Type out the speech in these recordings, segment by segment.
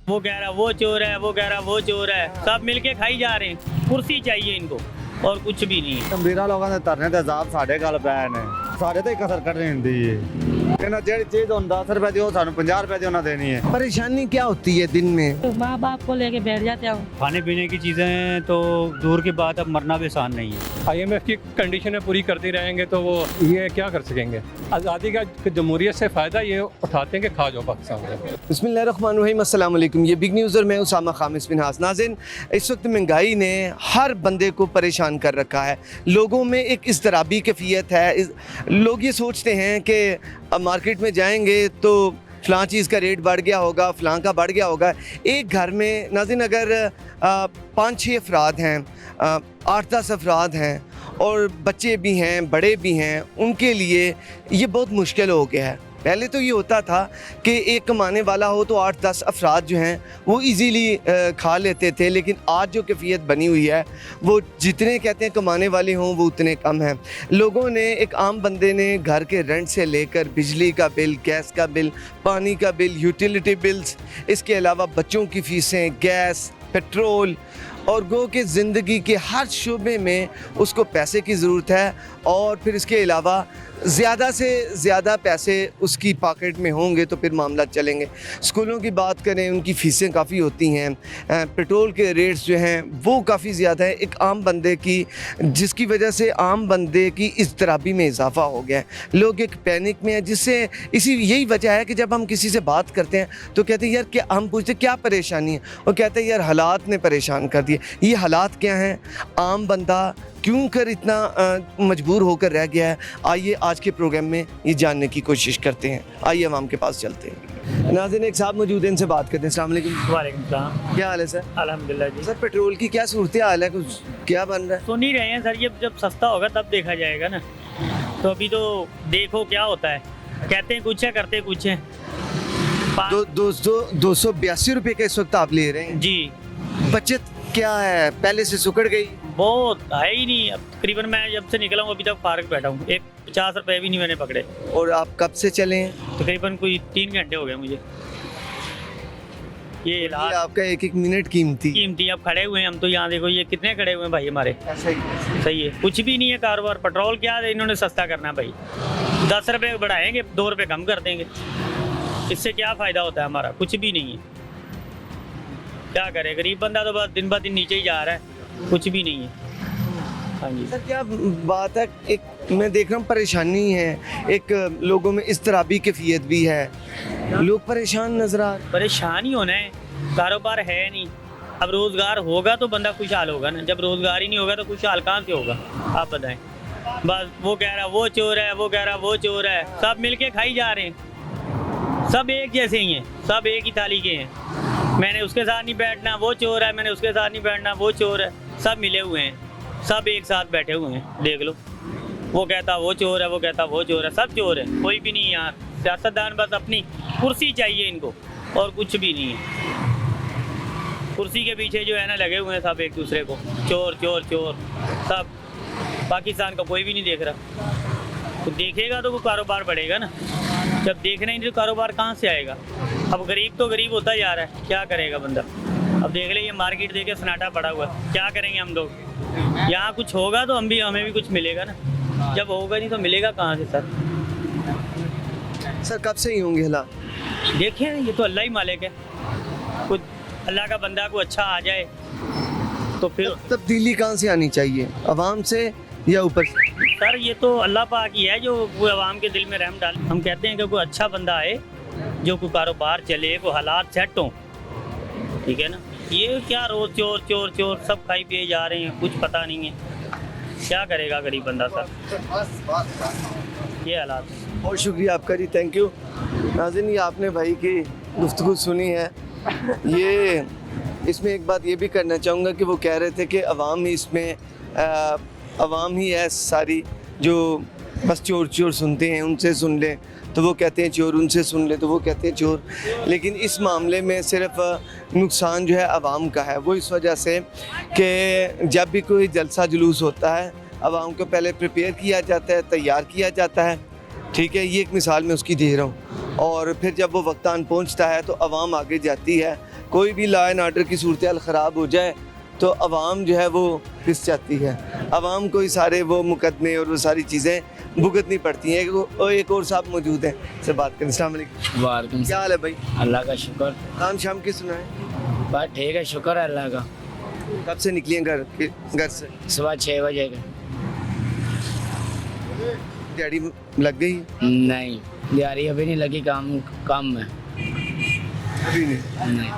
वो कह रहा वो चोर है, वो कह रहा वो चोर है, सब मिलके खाई जा रहे हैं। कुर्सी चाहिए इनको और कुछ भी नहीं। ਗੰਭੀਰਾ ਲੋਕਾਂ ਦੇ ਧਰਨੇ ਤੇ ਜ਼ਾਬ ਸਾਡੇ ਗੱਲ ਪਏ ਨੇ, ਸਾਡੇ ਤੇ ਹੀ ਕਸਰ ਕੱਢਣੀ ਹੁੰਦੀ ਏ। ਇਹਨਾਂ ਜਿਹੜੀ ਚੀਜ਼ ਹੁਣ 10 ਰੁਪਏ ਦੀ ਉਹ ਸਾਨੂੰ 50 ਰੁਪਏ ਦੀ ਉਹਨਾਂ ਦੇਣੀ ਹੈ। परेशानी क्या होती है दिन में? तो माँ बाप को लेके बैठ जाते हैं। खाने पीने की चीज़ें तो दूर की बात, अब मरना भी आसान नहीं है। IMF की कंडीशनें पूरी करते रहेंगे तो वो ये क्या कर सकेंगे। आज़ादी का जमहूरियत से फ़ायदा ये उठाते हैं कि खा जाओ पाकिस्तान का। बिस्मिल्लाहिर्रहमानिर्रहीम, अस्सलाम वालेकुम। ये बिग न्यूज़ और मैं उसामा खामिस बिन हास। नाज़रीन, इस वक्त महंगाई ने हर बंदे को परेशान कर रखा है। लोगों में एक इज़्तिराबी कैफियत है। लोग ये सोचते हैं कि मार्केट में जाएंगे तो फ़लाँ चीज़ का रेट बढ़ गया होगा, फ़लाँ का बढ़ गया होगा। एक घर में नाज़रीन अगर 5-6 अफराद हैं, 8-10 अफराद हैं और बच्चे भी हैं, बड़े भी हैं, उनके लिए ये बहुत मुश्किल हो गया है। पहले तो ये होता था कि एक कमाने वाला हो तो 8-10 अफराद जो हैं वो इजीली खा लेते थे, लेकिन आज जो कैफियत बनी हुई है वो जितने कहते हैं कमाने वाले हों वो उतने कम हैं। लोगों ने, एक आम बंदे ने घर के रेंट से लेकर बिजली का बिल, गैस का बिल, पानी का बिल, यूटिलिटी बिल्स, इसके अलावा बच्चों की फ़ीसें, गैस, पेट्रोल और गो के ज़िंदगी के हर शोबे में उसको पैसे की ज़रूरत है। और फिर इसके अलावा ज़्यादा से ज़्यादा पैसे उसकी पॉकेट में होंगे तो फिर मामला चलेंगे। स्कूलों की बात करें, उनकी फ़ीसें काफ़ी होती हैं, पेट्रोल के रेट्स जो हैं वो काफ़ी ज़्यादा है एक आम बंदे की, जिसकी वजह से आम बंदे की इज़्तिराबी में इजाफ़ा हो गया है। लोग एक पैनिक में हैं, जिससे यही वजह है कि जब हम किसी से बात करते हैं तो कहते हैं यार क्या, हम पूछते क्या परेशानी है, वो कहते हैं यार हालात ने परेशान कर दिया। ये हालात क्या हैं, आम बंदा क्यों कर इतना मजबूर होकर रह गया है? आइए आज के प्रोग्राम में ये जानने की कोशिश करते हैं। आइए हम आपके पास चलते हैं। नाज़रीन, एक साहब मौजूद हैं, इनसे बात करते हैं। अस्सलाम वालेकुम। वालेकुम सलाम। क्या हाल है सर? अल्हम्दुलिल्लाह जी। सर, पेट्रोल की क्या सूरत हाल है, कुछ क्या बन रहा है? सुन ही रहे हैं सर, ये जब सस्ता होगा तब देखा जाएगा ना। तो अभी तो देखो क्या होता है, कहते हैं कुछ है करते कुछ है। 282 रुपये का इस वक्त आप ले रहे हैं जी। बचत क्या है, पहले से सुकड़ गई? बहुत है ही नहीं। अब तकरीबन मैं जब से निकला हूँ अभी तक फारग बैठा हूँ, एक 50 रुपए भी नहीं मैंने पकड़े। और आप कब से चले हैं? तकरीबन कोई 3 घंटे हो गए मुझे। ये ये इलाज आपका एक एक मिनट कीमती। कीमती। अब खड़े हुए हैं हम तो यहाँ, देखो ये कितने खड़े हुए हैं भाई हमारे। ऐसा ही सही है, कुछ भी नहीं है कारोबार। पेट्रोल क्या है, इन्होंने सस्ता करना है भाई। 10 रुपये बढ़ाएंगे, 2 रुपये कम कर देंगे। इससे क्या फ़ायदा होता है हमारा? कुछ भी नहीं है। क्या करे गरीब बंदा, तो बस दिन ब दिन नीचे ही जा रहा है, कुछ भी नहीं है। हाँ जी सर, क्या बात है, एक मैं देख रहा हूँ परेशानी है, एक लोगों में इज़्तिराबी कैफियत भी है, लोग परेशान नजर आ रहे हैं। परेशान ही होना है, कारोबार है नहीं। अब रोज़गार होगा तो बंदा खुशहाल होगा ना, जब रोज़गार ही नहीं होगा तो खुशहाल कहाँ से होगा आप बताएं। बस वो कह रहा वो चोर है, वो कह रहा वो चोर है, सब मिलके खाई जा रहे हैं। सब एक जैसे ही हैं, सब एक ही थाली के हैं। मैंने उसके साथ नहीं बैठना, वो चोर है, मैंने उसके साथ नहीं बैठना, वो चोर है। सब मिले हुए हैं, सब एक साथ बैठे हुए हैं, देख लो। वो कहता वो चोर है, वो कहता वो चोर है, सब चोर है, कोई भी नहीं यहाँ। सियासतदान बस अपनी कुर्सी चाहिए इनको और कुछ भी नहीं है। कुर्सी के पीछे जो है ना लगे हुए हैं सब, एक दूसरे को चोर चोर चोर सब। पाकिस्तान का कोई भी नहीं देख रहा। तो देखेगा तो वो कारोबार बढ़ेगा ना, जब देखना ही नहीं तो कारोबार कहाँ से आएगा? अब गरीब तो गरीब होता जा रहा है, क्या करेगा बंदा? अब देख ले, ये मार्केट देखे सन्नाटा पड़ा हुआ है, क्या करेंगे हम लोग? यहाँ कुछ होगा तो हमें भी कुछ मिलेगा ना, जब होगा नहीं तो मिलेगा कहाँ से सर? सर, कब से ही होंगे हालात? देखें, ये तो अल्लाह ही मालिक है। कुछ अल्लाह का बंदा को अच्छा आ जाए तो फिर तब्दीली कहाँ से आनी चाहिए, अवाम से या ऊपर से? सर ये तो अल्लाह पाक ही है जो वो आवाम के दिल में रहम डाले। हम कहते हैं कि कोई अच्छा बंदा आए, जो कोई कारोबार चले, कोई हालात सेट हों, ठीक है ना। ये क्या रोज़ चोर चोर चोर, सब खाई पिए जा रहे हैं, कुछ पता नहीं है, क्या करेगा गरीब बंदा सर? ये हालात। बहुत शुक्रिया आपका जी, थैंक यू। नाज़रीन, ये आपने भाई की गुफ्तगू सुनी है। ये इसमें एक बात ये भी करना चाहूँगा कि वो कह रहे थे कि अवाम ही इसमें अवाम ही है सारी, जो बस चोर चोर सुनते हैं, उनसे सुन लें तो वो कहते हैं चोर, उनसे सुन ले तो वो कहते हैं चोर। लेकिन इस मामले में सिर्फ नुकसान जो है आवाम का है। वो इस वजह से कि जब भी कोई जलसा जुलूस होता है, आवाम को पहले प्रिपेयर किया जाता है, तैयार किया जाता है, ठीक है। ये एक मिसाल मैं उसकी दे रहा हूँ। और फिर जब वो वक्तान पहुँचता है तो आवाम आगे जाती है, कोई भी लॉ एंड ऑर्डर की सूरत हाल ख़राब हो जाए तो आवाम जो है वो पिस जाती है, आवाम को ही सारे वो मुकदमे और वो सारी चीज़ें भुगतनी पड़ती हैं। एक और साहब मौजूद हैं, से बात करें। अस्सलाम वालेकुम। वालेकुम क्या हाल है भाई? अल्लाह का शुक्र। काम शाम की सुना है? बस ठीक है, शुक्र है अल्लाह का। कब से निकली हैं घर से? सुबह 6 बजे के। दिहाड़ी लग गई? नहीं, दिहाड़ी अभी नहीं लगी, काम कम है। अभी नहीं नहीं,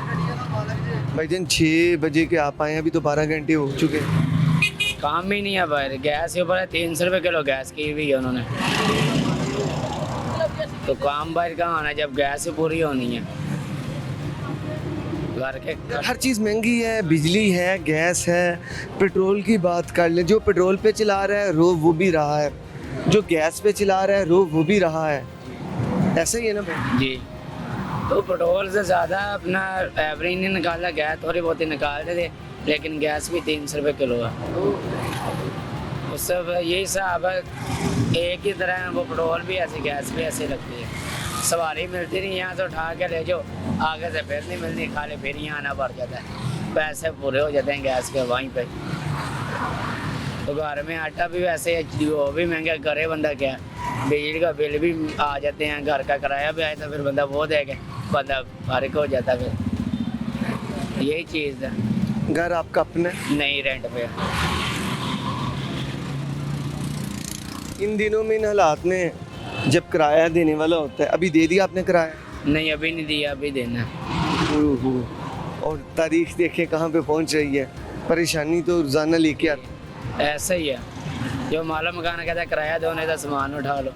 भाई जान 6 बजे के आप आए हैं, अभी तो 12 घंटे हो चुके हैं। काम ही नहीं है भाई। गैस के ऊपर 300 रुपये किलो गैस की हुई है उन्होंने, तो काम बाहर कहाँ आना जब गैस ही पूरी होनी है। घर के हर चीज़ महंगी है, बिजली है, गैस है, पेट्रोल की बात कर ले, जो पेट्रोल पे चला रहा है रो वो भी रहा है, जो गैस पे चला रहा है रो वो भी रहा है। ऐसा ही है ना भाई? जी, तो पेट्रोल से ज़्यादा अपना एवरेज नहीं निकाला, गैस थोड़ी बहुत ही निकालते थे, लेकिन गैस भी 300 रुपये किलो है। उससे यही हिसाब है, एक ही तरह है, वो पेट्रोल भी ऐसे गैस भी ऐसे लगती है। सवारी मिलती नहीं, यहाँ से उठा के ले जाओ, आगे से फिर नहीं मिलती, खाली फिर यहाँ आना पड़ जाता है, पैसे पूरे हो जाते हैं गैस के वहीं पे। तो घर में आटा भी वैसे वो भी महंगा करे बंदा क्या, बिजली का बिल भी आ जाते हैं, घर का किराया भी आया तो फिर बंदा वो देगा, बंदा फारिग हो जाता है। फिर यही चीज़ है। घर आपका अपना है? नहीं, रेंट पे। इन दिनों में इन हालात में जब किराया देने वाला होता है, अभी दे दिया आपने किराया? नहीं, अभी नहीं दिया, अभी देना है। ओहो, और तारीख देखे कहाँ पे पहुँच रही है, परेशानी तो रोज़ाना लेके आती है। ऐसा ही है, जो माला मकान कहता है किराया दो नहीं तो सामान उठा लो।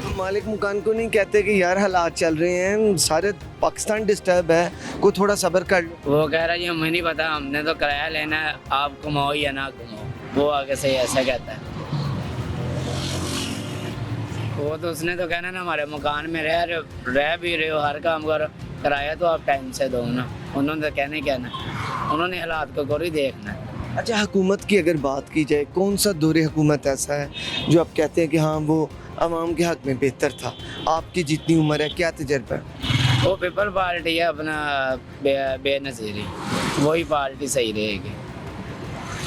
तो मालिक मकान को नहीं कहते कि यार हालात चल रहे हैं, सारे पाकिस्तान डिस्टर्ब है, को थोड़ा सब्र कर लो? वो कह रहा है जी हमें नहीं पता, हमने तो किराया लेना है, आप कमाओ या ना कमाओ। वो आगे से ऐसा कहता है। वो तो उसने तो कहना ना हमारे मकान में रह भी रहे हो, हर काम करो, किराया तो आप टाइम से दो ना। उन्होंने तो कहना, उन्होंने हालात को कोई देखना है। अच्छा, हुकूमत की अगर बात की जाए, कौन सा दौरे हुकूमत ऐसा है जो आप कहते हैं कि हाँ वो आवाम के हक में बेहतर था? आपकी जितनी उम्र है, क्या तजर्बा है? वो पीपल पार्टी है अपना, बेनज़ीरी, वही पार्टी सही रहेगी।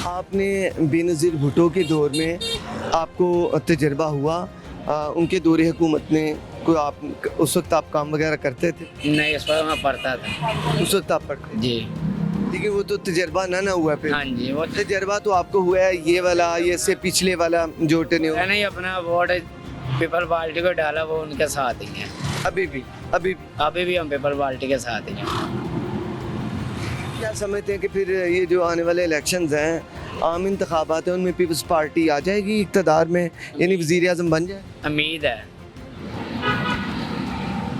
आपने बेनज़ीर भुट्टो के दौर में आपको तजर्बा हुआ, उनके दौरे हुकूमत में कोई आप उस वक्त आप काम वगैरह करते थे? नहीं, इस पर मैं पढ़ता था। उस वक्त आप पढ़ते? जी। लेकिन वो तो तजर्बा ना हुआ फिर। हाँ जी, वो तजर्बा तो आपको हुआ है ये वाला, ये से पिछले वाला जो टेन्योर। मैंने ही अपना वोट पीपल पार्टी को डाला, वो उनके साथ ही है। अभी भी हम पीपल पार्टी के साथ ही हैं। क्या समझते हैं कि फिर ये जो आने वाले इलेक्शंस हैं, आम इंतखाबात हैं, उनमें पीपल्स पार्टी आ जाएगी इक़्तिदार में, यानी वज़ीर आज़म बन जाए? उम्मीद है।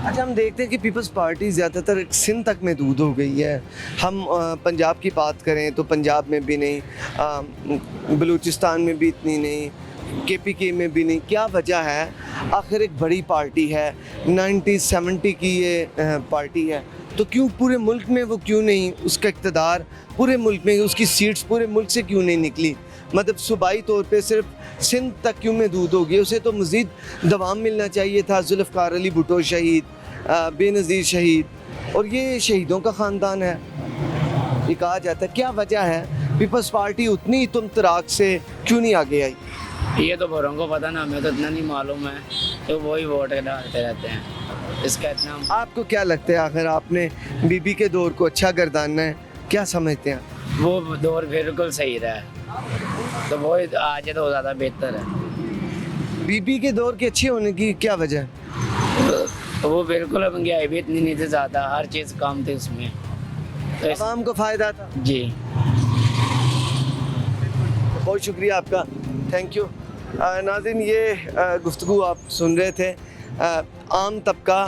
अच्छा, हम देखते हैं कि पीपल्स पार्टी ज़्यादातर सिंध तक महदूद हो गई है। हम पंजाब की बात करें तो पंजाब में भी नहीं, बलूचिस्तान में भी इतनी नहीं, KPK में भी नहीं। क्या वजह है? आखिर एक बड़ी पार्टी है, 1970 की ये पार्टी है, तो क्यों पूरे मुल्क में वो क्यों नहीं, उसका इक़्तिदार पूरे मुल्क में, उसकी सीट्स पूरे मुल्क से क्यों नहीं निकली? मतलब सूबाई तौर पे सिर्फ सिंध तक क्यों महदूद हो गई? उसे तो मज़ीद दवाम मिलना चाहिए था। जुल्फ़िकार अली भुट्टो शहीद, बेनज़ीर शहीद, और ये शहीदों का ख़ानदान है। ये कहा जाता है, क्या वजह है पीपल्स पार्टी उतनी तुम तराक से क्यों नहीं आगे आई? ये तो बड़ों को पता ना, हमें तो इतना नहीं मालूम है, तो वही वोट डालते रहते हैं, इसका इतना। आपको क्या लगता है, आखिर आपने बीबी के दौर को अच्छा गर्दानना है, क्या समझते हैं? वो दौर बिल्कुल सही रहा है, तो वो आज तो ज़्यादा बेहतर है। बीबी के दौर के अच्छे होने की क्या वजह है? तो वो बिल्कुल महंगाई भी इतनी नहीं थी ज़्यादा, हर चीज़ कम थी उसमें, तो आवाम को फ़ायदा था। जी। बहुत शुक्रिया आपका, थैंक यू। नाज़रीन, ये गुफ्तगू आप सुन रहे थे। आम तबका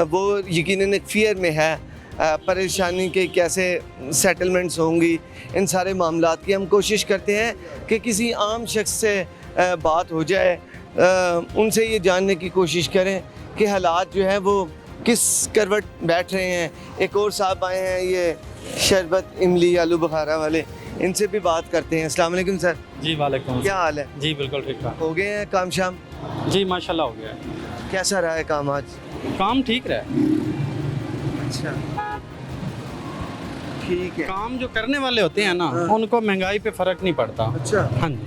वो यकीनन एक फ़ियर में है, परेशानी के कैसे सेटलमेंट्स होंगी, इन सारे मामलात की हम कोशिश करते हैं कि किसी आम शख्स से बात हो जाए, उनसे ये जानने की कोशिश करें कि हालात जो हैं वो किस करवट बैठ रहे हैं। एक और साहब आए हैं, ये शरबत इमली आलू बुखारा वाले, इनसे भी बात करते हैं। अस्सलाम वालेकुम सर। जी वालेकुम। क्या हाल है? जी बिल्कुल ठीक ठाक। हो गए हैं काम शाम? जी माशाल्लाह हो गया है। कैसा रहा है काम आज? काम ठीक रहा है। अच्छा, ठीक है। काम जो करने वाले होते हैं ना, हाँ। उनको महंगाई पे फर्क नहीं पड़ता। अच्छा, हाँ जी,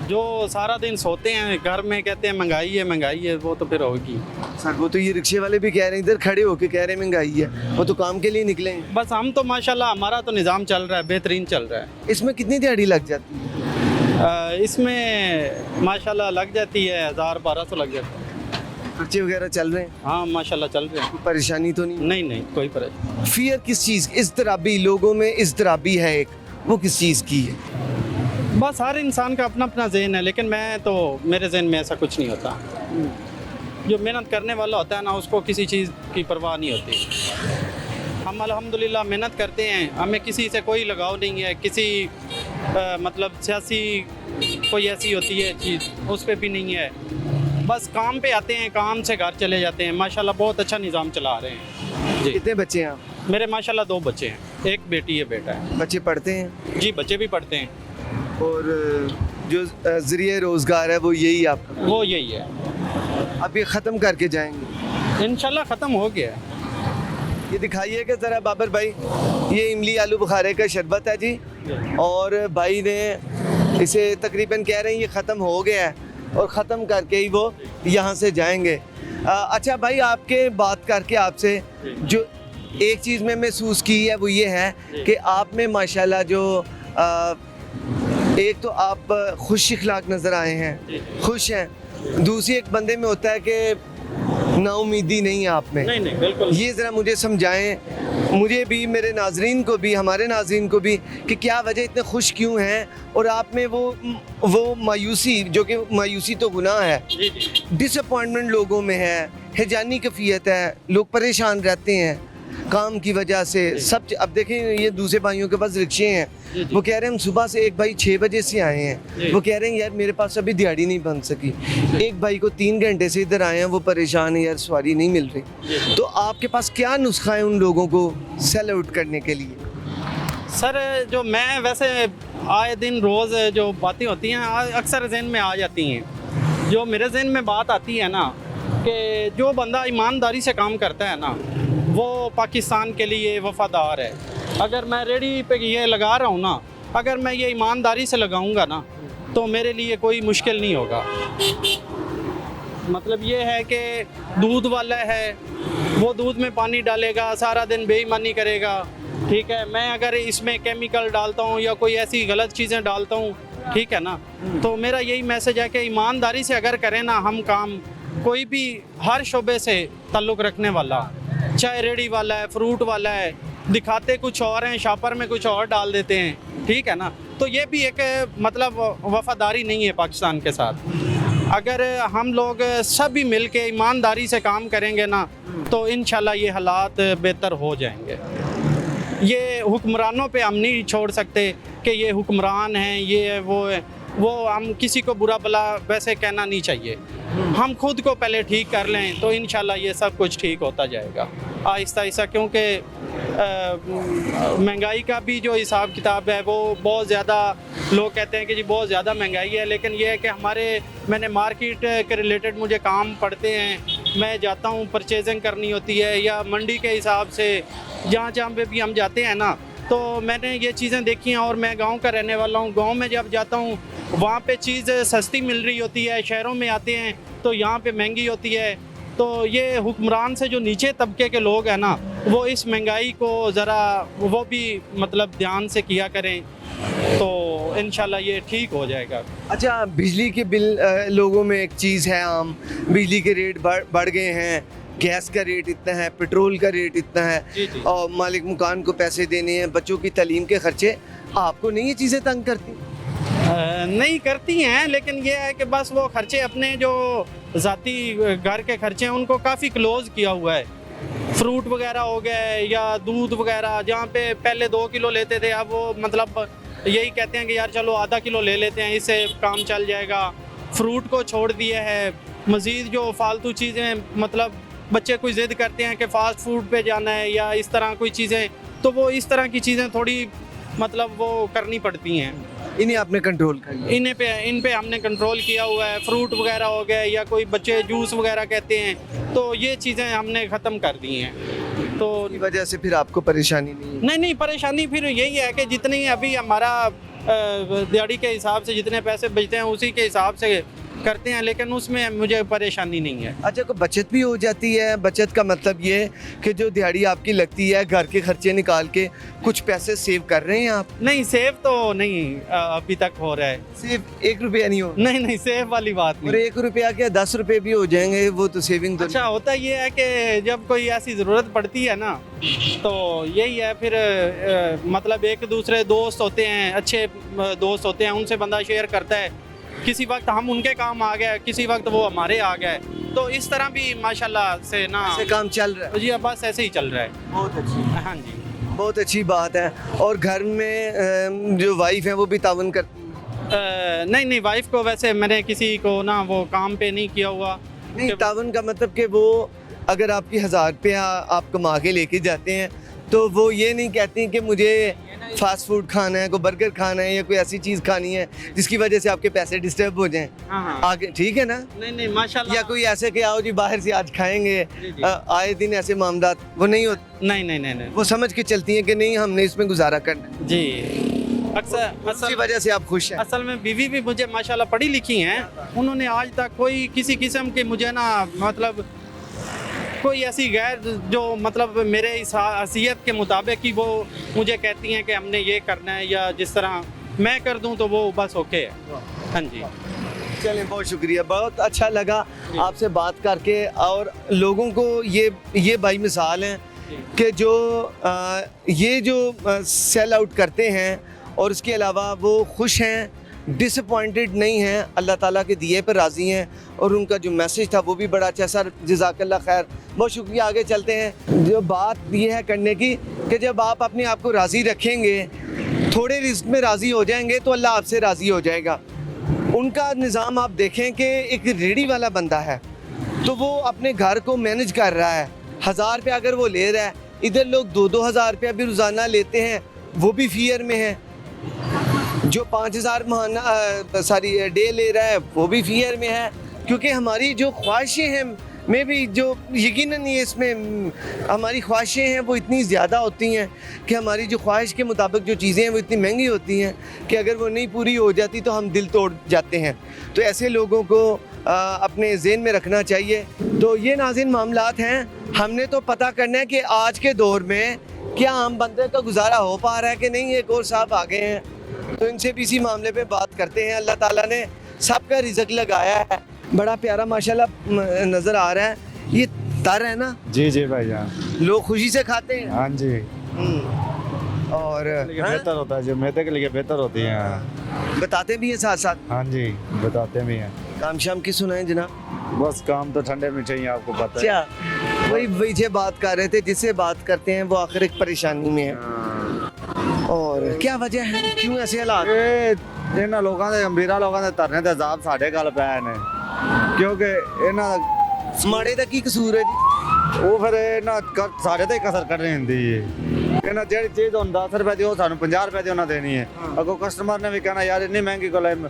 जो सारा दिन सोते हैं घर में कहते हैं महंगाई है, वो तो फिर होगी। सर वो तो ये रिक्शे वाले भी कह रहे हैं, इधर खड़े होके कह रहे हैं महंगाई है, वो तो काम के लिए निकले हैं। बस हम तो माशाल्लाह हमारा तो निज़ाम चल रहा है, बेहतरीन चल रहा है। इसमें कितनी दिहाड़ी लग जाती है? इसमें माशाल्लाह लग जाती है 1000-1200 लग जाता है। खर्चे वगैरह चल रहे हैं? हाँ माशाल्लाह चल रहे हैं। कोई परेशानी तो नहीं? नहीं कोई परेशानी। फियर किस चीज़, इज़्तिराबी लोगों में इज़्तिराबी है एक, वो किस चीज़ की है? बस हर इंसान का अपना अपना ज़हन है, लेकिन मेरे ज़हन में ऐसा कुछ नहीं होता। जो मेहनत करने वाला होता है ना, उसको किसी चीज़ की परवाह नहीं होती। हम अल्हम्दुलिल्लाह मेहनत करते हैं, हमें किसी से कोई लगाव नहीं है, किसी मतलब सियासी कोई ऐसी होती है चीज़, उस पर भी नहीं है। बस काम पे आते हैं, काम से घर चले जाते हैं। माशाल्लाह बहुत अच्छा निज़ाम चला रहे हैं जी। कितने बच्चे हैं आप? मेरे माशाल्लाह 2 बच्चे हैं, एक बेटी है, बेटा है। बच्चे पढ़ते हैं? जी बच्चे भी पढ़ते हैं। और जो ज़रिए रोज़गार है वो यही आपका? वो यही है। अब ये ख़त्म करके जाएंगे? इंशाल्लाह ख़त्म हो गया। ये दिखाइए कि ज़रा बाबर भाई, ये इमली आलू बुखारे का शरबत है जी, और भाई ने इसे तकरीबन कह रहे हैं ये ख़त्म हो गया है, और ख़त्म करके ही वो यहाँ से जाएंगे। अच्छा भाई, आपके बात करके आपसे जो एक चीज़ में महसूस की है वो ये है कि आप में माशाल्लाह जो एक तो आप खुश इखलाक नज़र आए हैं, खुश हैं। दूसरी एक बंदे में होता है कि नाउमीदी नहीं है आप में। नहीं बिल्कुल। ये ज़रा मुझे समझाएं, मुझे भी, मेरे नाजरीन को भी, हमारे नाजरीन को भी, कि क्या वजह इतने खुश क्यों हैं, और आप में वो मायूसी, जो कि मायूसी तो गुनाह है, डिसअपॉइंटमेंट लोगों में है, हिजानी कैफियत है, लोग परेशान रहते हैं काम की वजह से। सब अब देखें, ये दूसरे भाइयों के पास रिक्शे हैं, वो कह रहे हैं हम सुबह से, एक भाई 6 बजे से आए हैं, वो कह रहे हैं यार मेरे पास अभी दिहाड़ी नहीं बन सकी। एक भाई को 3 घंटे से इधर आए हैं, वो परेशान है यार, सवारी नहीं मिल रही। तो आपके पास क्या नुस्खा है उन लोगों को सेल आउट करने के लिए? सर जो मैं वैसे आए दिन रोज़ जो बातें होती हैं अक्सर जहन में आ जाती हैं। जो मेरे जहन में बात आती है ना, कि जो बंदा ईमानदारी से काम करता है ना, वो पाकिस्तान के लिए वफ़ादार है। अगर मैं रेडी पे ये लगा रहा हूँ ना, अगर मैं ये ईमानदारी से लगाऊंगा ना, तो मेरे लिए कोई मुश्किल नहीं होगा। मतलब ये है कि दूध वाला है, वो दूध में पानी डालेगा, सारा दिन बेईमानी करेगा, ठीक है। मैं अगर इसमें केमिकल डालता हूँ या कोई ऐसी गलत चीज़ें डालता हूँ, ठीक है ना, तो मेरा यही मैसेज है कि ईमानदारी से अगर करें ना हम काम, कोई भी हर शोबे से ताल्लुक़ रखने वाला, चाहे रेडी वाला है, फ्रूट वाला है, दिखाते कुछ और हैं, शॉपर में कुछ और डाल देते हैं, ठीक है ना, तो ये भी एक मतलब वफ़ादारी नहीं है पाकिस्तान के साथ। अगर हम लोग सभी मिल के ईमानदारी से काम करेंगे ना, तो इंशाल्लाह ये हालात बेहतर हो जाएंगे। ये हुक्मरानों पे हम नहीं छोड़ सकते कि ये हुक्मरान हैं, ये है, वो है, वो हम किसी को बुरा भला वैसे कहना नहीं चाहिए। हम खुद को पहले ठीक कर लें तो इंशाल्लाह ये सब कुछ ठीक होता जाएगा आहिस्ता आहिस्ता। क्योंकि महंगाई का भी जो हिसाब किताब है वो बहुत ज़्यादा, लोग कहते हैं कि जी बहुत ज़्यादा महंगाई है, लेकिन ये है कि मैंने मार्केट के रिलेटेड मुझे काम पड़ते हैं, मैं जाता हूँ, परचेजिंग करनी होती है, या मंडी के हिसाब से जहाँ पे भी हम जाते हैं ना, तो मैंने ये चीज़ें देखी हैं। और मैं गांव का रहने वाला हूँ, गांव में जब जाता हूँ वहाँ पे चीज़ सस्ती मिल रही होती है, शहरों में आते हैं तो यहाँ पे महंगी होती है। तो ये हुक्मरान से जो नीचे तबके के लोग हैं ना, वो इस महंगाई को ज़रा वो भी मतलब ध्यान से किया करें, तो इंशाल्लाह ये ठीक हो जाएगा। अच्छा, बिजली के बिल लोगों में एक चीज़ है आम, बिजली के रेट बढ़ गए हैं, गैस का रेट इतना है, पेट्रोल का रेट इतना है, जी जी। और मालिक मुकान को पैसे देने हैं, बच्चों की तालीम के खर्चे। आपको नहीं ये चीज़ें तंग करती? नहीं करती हैं, लेकिन ये है कि बस वो खर्चे अपने जो ज़ाती घर के खर्चे हैं उनको काफ़ी क्लोज़ किया हुआ है। फ्रूट वगैरह हो गए या दूध वगैरह, जहाँ पे पहले 2 किलो लेते थे, अब वो मतलब यही कहते हैं कि यार चलो आधा किलो ले लेते हैं, इससे काम चल जाएगा। फ्रूट को छोड़ दिए है, मज़ीद जो फालतू चीज़ें, मतलब बच्चे कोई ज़िद करते हैं कि फ़ास्ट फूड पे जाना है या इस तरह कोई चीज़ें, तो वो इस तरह की चीज़ें थोड़ी मतलब वो करनी पड़ती हैं। इन्हें आपने कंट्रोल कर लिया। इन पे हमने कंट्रोल किया हुआ है। फ्रूट वगैरह हो गए या कोई बच्चे जूस वगैरह कहते हैं, तो ये चीज़ें हमने ख़त्म कर दी हैं। तो इस वजह से फिर आपको परेशानी नहीं है। नहीं परेशानी फिर यही है कि जितनी अभी हमारा दिहाड़ी के हिसाब से जितने पैसे बचते हैं उसी के हिसाब से करते हैं, लेकिन उसमें मुझे परेशानी नहीं है। अच्छा, कोई बचत भी हो जाती है? बचत का मतलब ये कि जो दिहाड़ी आपकी लगती है घर के खर्चे निकाल के कुछ पैसे सेव कर रहे हैं आप? नहीं सेव तो नहीं अभी तक हो रहा है। सिर्फ 1 रुपया नहीं हो? नहीं सेव वाली बात और नहीं। 1 रुपया क्या 10 रुपये भी हो जाएंगे, वो तो सेविंग तो अच्छा होता ये है कि जब कोई ऐसी ज़रूरत पड़ती है ना, तो यही है फिर मतलब एक दूसरे दोस्त होते हैं, अच्छे दोस्त होते हैं, उनसे बंदा शेयर करता है। किसी वक्त हम उनके काम आ गए, किसी वक्त वो हमारे आ गए, तो इस तरह भी माशाल्लाह से ना ऐसे काम चल रहा है। जी बस ऐसे ही चल रहा है। बहुत अच्छी, हाँ जी, बहुत अच्छी बात है। और घर में जो वाइफ है वो भी तावन करती है? नहीं वाइफ को वैसे मैंने किसी को ना वो काम पे नहीं किया हुआ। नहीं, तावन का मतलब कि वो अगर आपकी 1000 रुपया आप कमा के लेके जाते हैं तो वो ये नहीं कहती कि मुझे फास्ट फूड खाना है, कोई बर्गर खाना है या कोई ऐसी चीज़ खानी है जिसकी वजह से आपके पैसे डिस्टर्ब हो जाएं हाँ। आगे, ठीक है ना? नहीं माशाल्लाह। या कोई ऐसे कि आओ जी बाहर से आज खाएंगे, जी। आए दिन ऐसे मामला वो नहीं होते। नहीं वो समझ के चलती हैं कि नहीं हमने इसमें गुजारा करना है। जी। इसी अक्सर वजह से आप खुश हैं? असल में बीवी भी मुझे माशाल्लाह पढ़ी लिखी हैं, उन्होंने आज तक कोई किसी किस्म के मुझे ना मतलब कोई ऐसी गैर जो मतलब मेरे इस हैसियत के मुताबिक ही वो मुझे कहती हैं कि हमने ये करना है या जिस तरह मैं कर दूं तो वो बस ओके है। हाँ जी, चलें, बहुत शुक्रिया, बहुत अच्छा लगा आपसे बात करके। और लोगों को ये भाई मिसाल हैं कि जो ये जो सेल आउट करते हैं और इसके अलावा वो खुश हैं, डिसअपॉइंटेड नहीं हैं, अल्लाह ताला के दिए पर राज़ी हैं। और उनका जो मैसेज था वो भी बड़ा अच्छा। सर जज़ाकल्लाह खैर, बहुत शुक्रिया। आगे चलते हैं। जो बात ये है करने की कि जब आप अपने आप को राज़ी रखेंगे, थोड़े रिस्क में राज़ी हो जाएंगे तो अल्लाह आपसे राज़ी हो जाएगा। उनका निज़ाम आप देखें कि एक रेडी वाला बंदा है तो वो अपने घर को मैनेज कर रहा है। 1000 रुपया अगर वो ले रहा है, इधर लोग 2-2 हज़ार रुपया भी रोज़ाना लेते हैं, वो भी फियर में है। जो 5000 डे ले रहा है वो भी फियर में है, क्योंकि हमारी जो ख्वाहिशें हैं में भी जो यकीनन ये इसमें हमारी ख्वाहिशें हैं वो इतनी ज़्यादा होती हैं कि हमारी जो ख्वाहिश के मुताबिक जो चीज़ें हैं वो इतनी महंगी होती हैं कि अगर वो नहीं पूरी हो जाती तो हम दिल तोड़ जाते हैं। तो ऐसे लोगों को अपने ज़हन में रखना चाहिए। तो ये नाज़रीन मामलात हैं, हमने तो पता करना है कि आज के दौर में क्या आम बंदे का गुजारा हो पा रहा है कि नहीं। एक और साहब आ गए हैं तो इनसे भी इसी मामले पे बात करते हैं। अल्लाह ताला ने सबका रिज़्क लगाया है, बड़ा प्यारा माशाल्लाह नज़र आ रहा है। ये तर है ना? जी भाईजान, लोग खुशी से खाते हैं। हाँ जी, और बेहतर होता है, जो मैदे के लिए बेहतर होती है। बताते भी हैं साथ साथ। हाँ जी, बताते भी हैं। काम शाम की सुनाएं जनाब। बस काम तो ठंडे में चाहिए, आपको पता है। अच्छा, वही से बात कर रहे थे, जिससे बात करते हैं वो आखिर एक परेशानी में है। और क्या वजह है, क्यों ऐसे हालात? ਇਹਨਾਂ ਲੋਕਾਂ ਦੇ ਅਮੀਰਾਂ ਲੋਕਾਂ ਦੇ ਧਰਨੇ ਤੇ ਅਜ਼ਾਬ ਸਾਡੇ ਗੱਲ ਪਏ ਨੇ, ਕਿਉਂਕਿ ਇਹਨਾਂ ਦਾ ਮਾੜੇ ਦਾ ਕੀ ਕਸੂਰ ਹੈ ਜੀ? ਉਹ ਫਿਰ ਇਹਨਾਂ ਸਾਡੇ ਤੇ ਕਸਰ ਕੱਢਣੀ ਹੁੰਦੀ ਏ। ਇਹਨਾਂ ਜਿਹੜੀ ਚੀਜ਼ ਹੁਣ 10 ਰੁਪਏ ਦੀ ਉਹ ਸਾਨੂੰ 50 ਰੁਪਏ ਦੀ ਉਹਨਾਂ ਦੇਣੀ ਹੈ। ਅੱਗੋਂ ਕਸਟਮਰ ਨੇ ਵੀ ਕਹਿਣਾ ਯਾਰ ਇੰਨੀ ਮਹਿੰਗੀ ਕੋਲ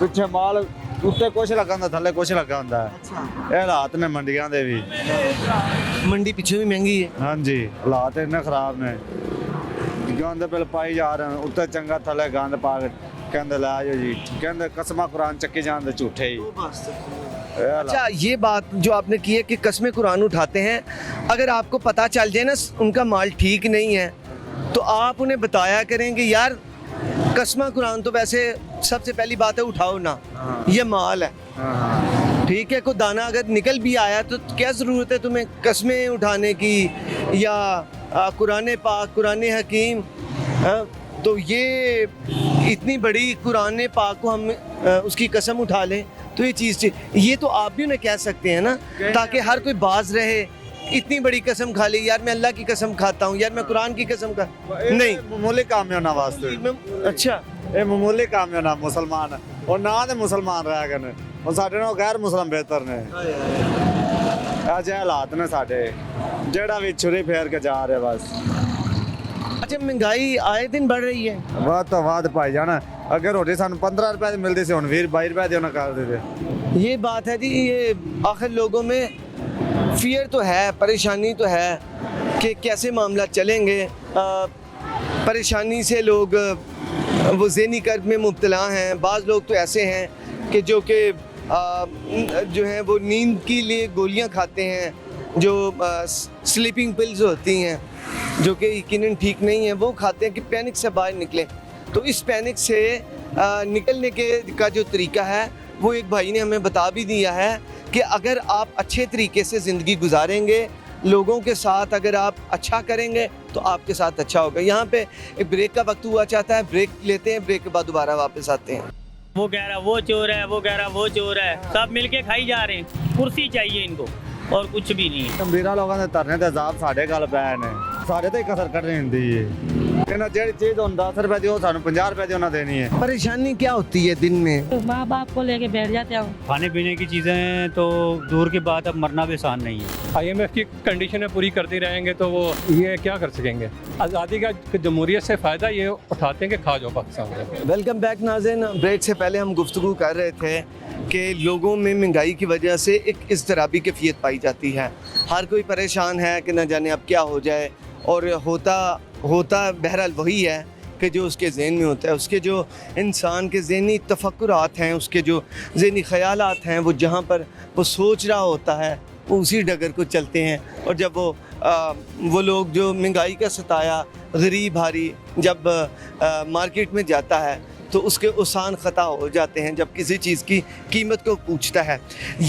ਪਿੱਛੇ ਮਾਲ ਉੱਤੇ ਕੁਛ ਲੱਗਾ ਹੁੰਦਾ, ਥੱਲੇ ਕੁਛ ਲੱਗਾ ਹੁੰਦਾ। ਇਹ ਹਾਲਾਤ ਨੇ ਮੰਡੀਆਂ ਦੇ ਵੀ। ਮੰਡੀ ਪਿੱਛੇ ਵੀ ਮਹਿੰਗੀ ਹੈ। ਹਾਂਜੀ, ਹਾਲਾਤ ਇੰਨੇ ਖਰਾਬ ਨੇ, ਗੰਦ ਬਿਲ ਪਾਈ ਜਾ ਰਹੇ, ਉੱਤੇ ਚੰਗਾ ਥੱਲੇ ਗੰਦ ਪਾ ਕੇ कहते ला जाओ जी, कहते कसमा कुरान चक्के जान दे झूठे ही। अच्छा, ये बात जो आपने की है कि कसमें कुरान उठाते हैं, अगर आपको पता चल जाए ना उनका माल ठीक नहीं है तो आप उन्हें बताया करें कि यार कसमा कुरान तो वैसे सबसे पहली बात है उठाओ ना, ये माल है, ठीक है। कोई दाना अगर निकल भी आया तो क्या ज़रूरत है तुम्हें कसमें उठाने की या कुरान पाक कुरान हकीम। तो ये इतनी बड़ी कुरान पाक को हम उसकी कसम उठा लें तो ये चीज़, ये तो आप भी उन्हें कह सकते हैं ना, ताकि हर कोई बाज रहे। इतनी बड़ी कसम खा ली, यार मैं अल्लाह की कसम खाता हूँ, यार मैं कुरान की कसम खा नहीं। मामूली काम है ना वास्ते। अच्छा, ये मामूली काम है ना, मुसलमान और ना तो मुसलमान रह गए और साडे नाल गैर मुसलमान बेहतर ने। आज हालात ने साडे, जेड़ा भी छुरी फेर के जा रहे बस। अच्छा, महंगाई आए दिन बढ़ रही है। ਬਾਤ ਤੋਂ ਬਾਅਦ ਭਾਈ ਜਾਣਾ ਅੱਗੇ ਰੋਟੀ ਸਾਨੂੰ 15 ਰੁਪਏ ਦੀ ਮਿਲਦੀ ਸੀ ਹੁਣ 20 22 ਰੁਪਏ ਦੀ ਉਹਨਾਂ ਕਰ ਦਿੱਤੇ। ये बात है जी, ये आखिर लोगों में फियर तो है, परेशानी तो है कि कैसे मामला चलेंगे। परेशानी से लोग वो ज़हनी कर्ब में मुब्तला हैं। बाज़ लोग तो ऐसे हैं कि जो कि जो हैं वो नींद के लिए गोलियां खाते हैं, जो स्लीपिंग पिल्स होती हैं जो कि यकीनन ठीक नहीं है, वो खाते हैं कि पैनिक से बाहर निकलें। तो इस पैनिक से निकलने का जो तरीका है वो एक भाई ने हमें बता भी दिया है कि अगर आप अच्छे तरीके से ज़िंदगी गुजारेंगे, लोगों के साथ अगर आप अच्छा करेंगे तो आपके साथ अच्छा होगा। यहाँ पे एक ब्रेक का वक्त हुआ चाहता है, ब्रेक लेते हैं, ब्रेक के बाद दोबारा वापस आते हैं। वो कह रहा वो चोर है, वो कह रहा वो चोर है, सब मिलके खाई जा रहे हैं। कुर्सी चाहिए इनको और कुछ भी नहीं है। ਗੰਭੀਰਾ ਲੋਕਾਂ ਦੇ ਧਰਨੇ ਤੇ ਜ਼ਾਬ ਸਾਡੇ ਗੱਲ ਪਏ ਨੇ, ਸਾਡੇ ਤੇ ਹੀ ਕਸਰ ਕੱਢ ਰਹੀ ਹੁੰਦੀ ਏ। ਇਹਨਾਂ ਜਿਹੜੀ ਚੀਜ਼ ਹੁਣ 10 ਰੁਪਏ ਦੀ ਉਹ ਸਾਨੂੰ 50 ਰੁਪਏ ਦੀ ਉਹਨਾਂ ਦੇਣੀ ਹੈ। परेशानी क्या होती है दिन में? तो माँ बाप को लेके बैठ जाते हो। खाने पीने की चीज़ें तो दूर की बात, अब मरना भी आसान नहीं है। IMF की कंडीशनें पूरी करते रहेंगे तो वो ये क्या कर सकेंगे। आज़ादी का जमहूरियत से फ़ायदा ये उठाते हैं कि खा जाओ पाकिस्तान से। वेलकम बैक नाज़रीन। ब्रेक से पहले हम गुफ्तगू कर रहे थे कि लोगों में महंगाई की वजह से एक इज़्तिराबी कैफियत पाई जाती है। हर कोई परेशान है कि न जाने अब क्या हो जाए, और होता बहरहाल वही है कि जो उसके ज़हन में होता है। उसके जो इंसान के ज़हनी तफक्कुरात हैं, उसके जो ज़हनी ख़यालात हैं, वो जहाँ पर वो सोच रहा होता है वो उसी डगर को चलते हैं। और जब वो लोग जो महंगाई का सताया गरीब हारी जब मार्केट में जाता है तो उसके उसान ख़ता हो जाते हैं जब किसी चीज़ की कीमत को पूछता है।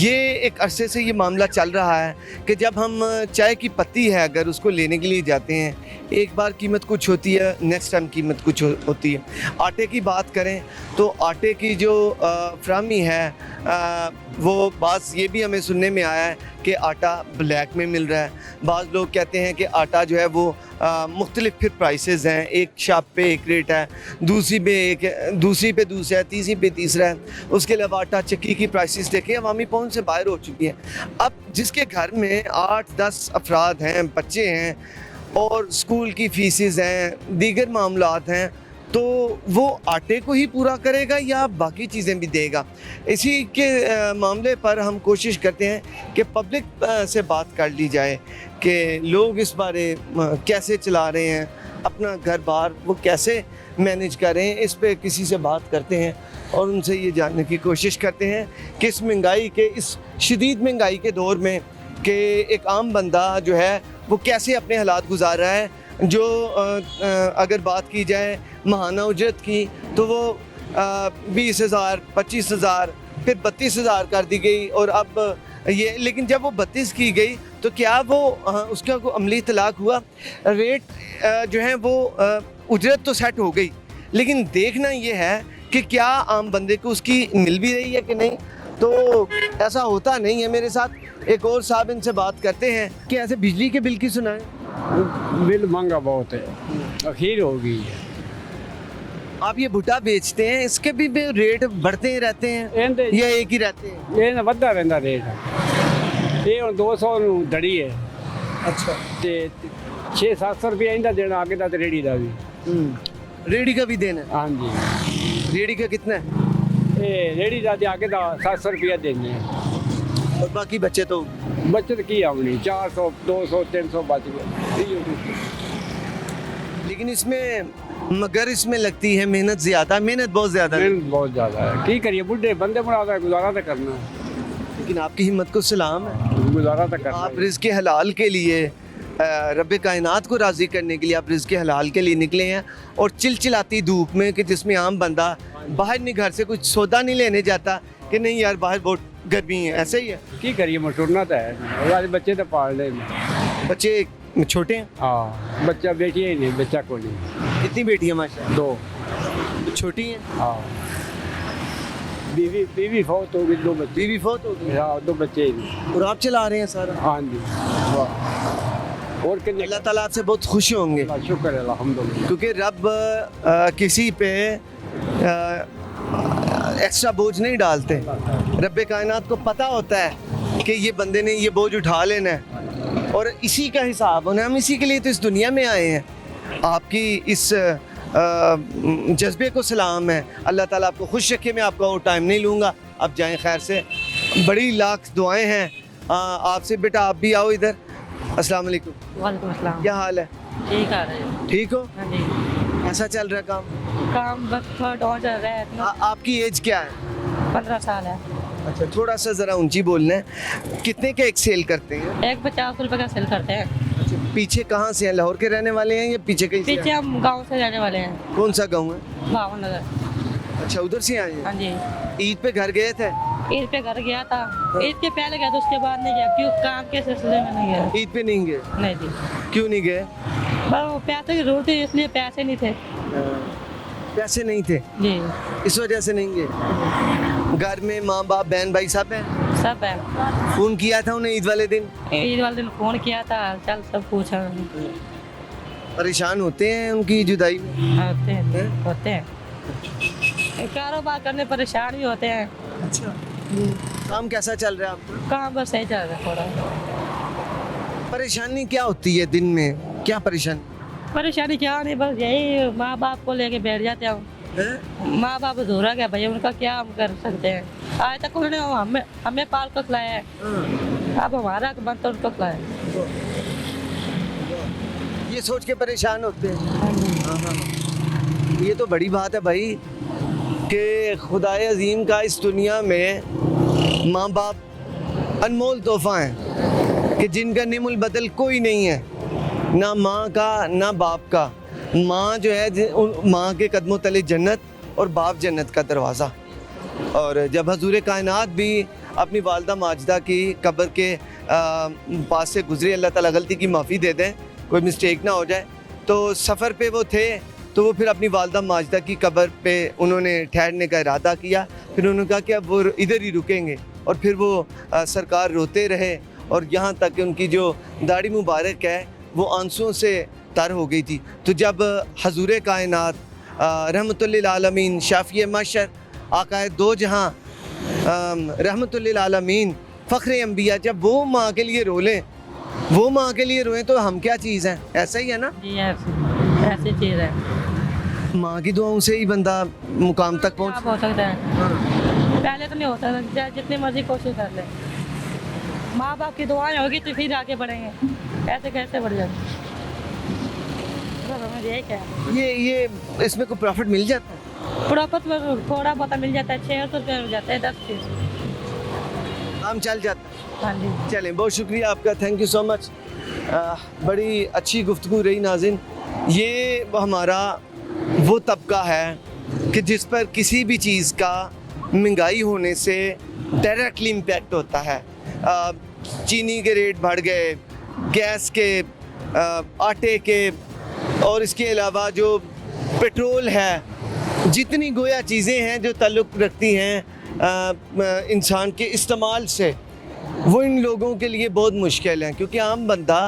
ये एक अरसे से ये मामला चल रहा है कि जब हम चाय की पत्ती है अगर उसको लेने के लिए जाते हैं, एक बार कीमत कुछ होती है, नेक्स्ट टाइम कीमत कुछ होती है। आटे की बात करें तो आटे की जो फ्राहमी है वो बाज़ ये भी हमें सुनने में आया है कि आटा ब्लैक में मिल रहा है। बाज़ लोग कहते हैं कि आटा जो है वो मुख्तलिफ फिर प्राइसेस हैं, एक शॉप पे एक रेट है, दूसरी पे दूसरा है, तीसरी पे तीसरा है। उसके अलावा आटा चक्की की प्राइसेस देखें अवामी पहुंच से बाहर हो चुकी हैं। अब जिसके घर में 8-10 अफराद हैं, बच्चे हैं और स्कूल की फीसेस हैं, दीगर मामलात हैं, तो वो आटे को ही पूरा करेगा या बाकी चीज़ें भी देगा। इसी के मामले पर हम कोशिश करते हैं कि पब्लिक से बात कर ली जाए कि लोग इस बारे कैसे चला रहे हैं अपना घर बार, वो कैसे मैनेज कर रहे हैं। इस पे किसी से बात करते हैं और उनसे ये जानने की कोशिश करते हैं कि इस महंगाई के, इस शदीद महंगाई के दौर में कि एक आम बंदा जो है वो कैसे अपने हालात गुजार रहा है। जो अगर बात की जाए माहाना उजरत की तो वो 20,000, 25,000, फिर 32,000 कर दी गई और अब ये, लेकिन जब वो 32 की गई तो क्या वो उसका कोई अमली तलाक हुआ? रेट जो है वो उजरत तो सेट हो गई, लेकिन देखना ये है कि क्या आम बंदे को उसकी मिल भी रही है कि नहीं। तो ऐसा होता नहीं है मेरे साथ। एक और साहब, इनसे बात करते हैं कि ऐसे बिजली के बिल की सुनाएं। बिल महंगा बहुत है, अखीर हो गई है। आप ये भुट्टा बेचते हैं, इसके भी रेट बढ़ते ही रहते हैं या एक ही रहते हैं? ये ना बढ़ता रहता रेट। ये 200 दड़ी है। अच्छा। ते 600-700 रुपया इंदा देना आगे दा रेडी दा भी। रेडी का भी देना है? हाँ जी। रेडी का कितना है? ये रेडी दा आगे दा 700 रुपया देने हैं और बाकी बच्चे तो बचत की हमने 400, 200, 300 बच गए। लेकिन इसमें मगर इसमें लगती है मेहनत ज़्यादा, मेहनत बहुत ज़्यादा। मेहनत बहुत ज़्यादा है, की करिए, बुढ़े बंदे बनाता है, गुजारा तो करना है। लेकिन आपकी हिम्मत को सलाम है, गुजारा तो करना आप रिज़्क़ हलाल के लिए, रब कायनात को राज़ी करने के लिए आप रिज़्क़ हलाल के लिए निकले हैं। और चिलचिलाती धूप में कि जिसमें आम बंदा बाहर नहीं, घर से कुछ सौदा नहीं लेने जाता कि नहीं यार बाहर बहुत गर्मी है, ऐसे ही है। की करिए, मटुरना तो है, बच्चे तो पाल ले। बच्चे छोटे हैं? हाँ, बच्चा बेटी ही नहीं, बच्चा को नहीं। कितनी बेटी है माशा? 2 छोटी हैं? हाँ। बीवी फौत हो गई, 2 बच्चे। बीवी फौत हो गई? हाँ, 2 बच्चे ही नहीं। और आप चला रहे हैं सारा? हाँ जी। और अल्लाह ताला आपसे बहुत खुश होंगे। शुक्र है अल्हम्दुलिल्लाह, क्योंकि रब किसी पे एक्स्ट्रा बोझ नहीं डालते। रब कायनात को पता होता है कि ये बंदे ने ये बोझ उठा लेना है और इसी का हिसाब होना है। हम इसी के लिए तो इस दुनिया में आए हैं आपकी इस जज्बे को सलाम है। अल्लाह ताला आपको खुश रखे। मैं आपका और टाइम नहीं लूँगा, आप जाएं खैर से। बड़ी लाख दुआएं हैं आपसे। बेटा आप भी आओ इधर। अस्सलाम वालेकुम। वालेकुम अस्सलाम। क्या हाल है? ठीक आ रहा है। ठीक हो? हाँ जी। कैसा चल रहा है काम? काम बस थोड़ा डाउन चल रहा है। आपकी एज क्या है? 15 साल है। अच्छा, थोड़ा सा ज़रा ऊंची बोलना है। कितने का एक सेल करते हैं? एक 50 रुपए का सेल करते हैं। अच्छा, पीछे कहाँ से हैं? लाहौर के रहने वाले हैं या पीछे कहीं से? पीछे हम गांव से जाने वाले हैं। कौन सा गाँव है? भावन नगर। अच्छा, उधर से आए हैं। हाँ जी। ईद पे घर गए थे? ईद पे घर गया था। ईद के पहले गया था, उसके बाद नहीं गया। क्यों? काम के सिलसिले में नहीं गया। ईद पे नहीं गए? नहीं जी। क्यों नहीं गए? बस वो पैसे की जरूरत थी, इसलिए पैसे नहीं थे पैसे नहीं थे, जी। इस वजह से नहीं गए। घर में माँ बाप बहन भाई सब हैं? सब है। फोन किया था उन्हें ईद वाले दिन? ईद वाले दिन फोन किया था, चल सब पूछा। परेशान होते हैं उनकी जुदाई में? होते हैं। कारोबार करने परेशान भी होते हैं। अच्छा, काम कैसा चल रहा है आपका? काम बस सही चल रहा है। थोड़ा परेशानी क्या होती है दिन में? क्या परेशानी? परेशानी क्या नहीं, बस यही माँ बाप को लेके बैठ जाते हैं। माँ बाप अधूरा क्या भाई, उनका क्या हम कर सकते हैं। आज तक उन्होंने हमें पाल कर खिलाया है, अब हमारा मन तो उनको खिलाया। ये सोच के परेशान होते हैं। ये तो बड़ी बात है भाई कि खुदाए अजीम का इस दुनिया में माँ बाप अनमोल तोहफा हैं कि जिनका निमुल बदल कोई नहीं है, ना माँ का ना बाप का। माँ जो है माँ के कदमों तले जन्नत और बाप जन्नत का दरवाज़ा। और जब हजूर कायनात भी अपनी वालदा माजिदा की कब्र के पास से गुजरे, अल्लाह ताला गलती की माफ़ी दे दें, कोई मिस्टेक ना हो जाए, तो सफ़र पे वो थे, तो वो फिर अपनी वालदा माजिदा की कब्र पे उन्होंने ठहरने का इरादा किया। फिर उन्होंने कहा कि अब वो इधर ही रुकेंगे, और फिर वो सरकार रोते रहे, और यहाँ तक कि उनकी जो दाढ़ी मुबारक है वो आंसुओं से तर हो गई थी। तो जब हजूर कायनात रहमतुल्लिल आलमीन शाफ़ी महशर आकाए दो जहाँ रहमतुल्लिल आलमीन फ़ख्र अंबिया, जब वो माँ के लिए रोलें, वो माँ के लिए रोएं, तो हम क्या चीज़ हैं? ऐसा ही है ना जी, ऐसी चीज़ है। माँ की दुआओं से ही बंदा मुकाम तक हो सकता है। पहले तो नहीं हो सकता, जितनी मर्जी कोशिश कर ले। माँ बाप की दुआएं होगी तो फिर आगे बढ़ेंगे, ऐसे कैसे बढ़ जाएंगे? ये इसमें कोई प्रॉफिट मिल जाता है? प्रॉफिट थोड़ा बहुत मिल जाता है, 600 रुपये मिल जाता है, 10 पीस काम चल जाता है। हाँ जी। चलें, बहुत शुक्रिया आपका, थैंक यू सो मच। बड़ी अच्छी गुफ्तगू रही नाज़रीन। ये हमारा वो तबका है कि जिस पर किसी भी चीज़ का महंगाई होने से डायरेक्टली इम्पैक्ट होता है। चीनी के रेट बढ़ गए, गैस के, आटे के, और इसके अलावा जो पेट्रोल है, जितनी गोया चीज़ें हैं जो ताल्लुक़ रखती हैं इंसान के इस्तेमाल से, वो इन लोगों के लिए बहुत मुश्किल है, क्योंकि आम बंदा